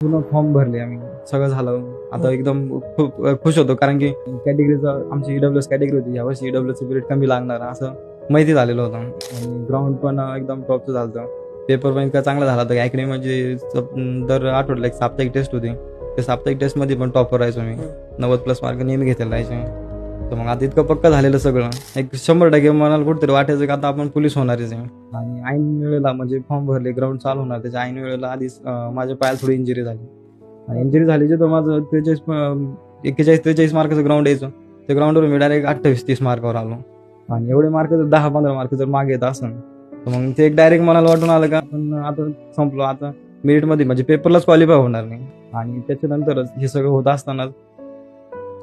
पूर्ण फॉर्म भरले आम्ही, सगळं झालं. आता एकदम खूप खुश होतो, कारण की कॅटेगरीचं आमची ईडब्ल्यूएस कॅटेगरी होती. यावर्षी ईडब्ल्यूएसचं पिरियड कमी लागणार असं माहिती झालेलं होतं. आणि ग्राउंड पण एकदम टॉपचं झालं होतं. पेपर पण इतका चांगला झाला होता. अकॅडमी म्हणजे दर आठवड्याला एक साप्ताहिक टेस्ट होती. त्या साप्ताहिक टेस्टमध्ये पण टॉपर राहायचो मी. 90+ मार्क नेहमी घेतलेले राहायचे. तर मग आता इतकं पक्का झालेलं सगळं, एक 100% मनाला कुठेतरी वाटायचं की आता आपण पोलीस होणारच आहे. आणि ऐन वेळेला म्हणजे फॉर्म भरले, ग्राउंड चालू होणार, त्याच्या ऐन वेळेला आधीच माझ्या पायाला थोडी इंजुरी झाली. आणि इंजुरी झाली तर माझं 41-43 मार्काचं ग्राउंड यायचं. त्या ग्राउंडवर मी डायरेक्ट 28-30 मार्कावर आलो. आणि एवढे मार्क जर 10-15 मार्क जर मागे येत असेल तर मग ते एक डायरेक्ट मनाला वाटून आलं का आपण आता संपलो, आता मेरिटमध्ये म्हणजे पेपरलाच क्वालिफाय होणार नाही. आणि त्याच्यानंतरच हे सगळं होत असताना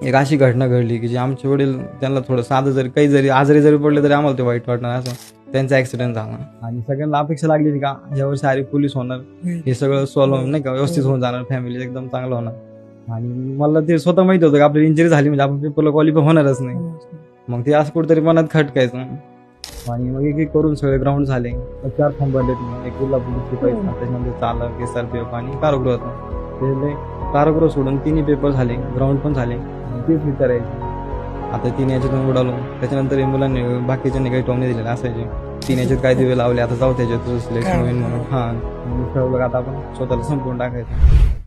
एक अशी घटना घडली की जे आमचे वडील, त्यांना थोडं साधं जरी काही जरी आजारी जरी पडले तरी आम्हाला ते वाईट वाटणार, असं त्यांचा ऍक्सिडेंट झाला. आणि सगळ्यांना अपेक्षा लागली का यावर्षी अरे पोलीस होणार, हे सगळं सॉल्व्ह नाही का, व्यवस्थित होऊन जाणार, फॅमिली एकदम चांगलं होणार. आणि मला ते स्वतः माहिती होतं की आपली इंजुरी झाली म्हणजे आपण पेपरला क्वालिफाय होणारच नाही. मग ते असं कुठेतरी मनात खटकायचं. आणि मग एक एक करून सगळे ग्राउंड झाले. 4 फॉर्म भरले. एक जिल्हा पोलीस शिपाई, त्याच्यानंतर चालक, SRPF आणि कारागृह होतं. ते कारागृह सोडून 3 पेपर झाले, ग्राउंड पण झाले. तेच विचारायचे आता 3 याच्यातून उडालो. त्याच्यानंतर मुलांनी बाकीच्यांनी काही टोमणे दिलेले असायचे, 3 याच्यात काय दिवे लावले, आता जाऊ त्याच्यात सिलेक्शन होईल म्हणून. आता आपण स्वतःला संपवून टाकायचं.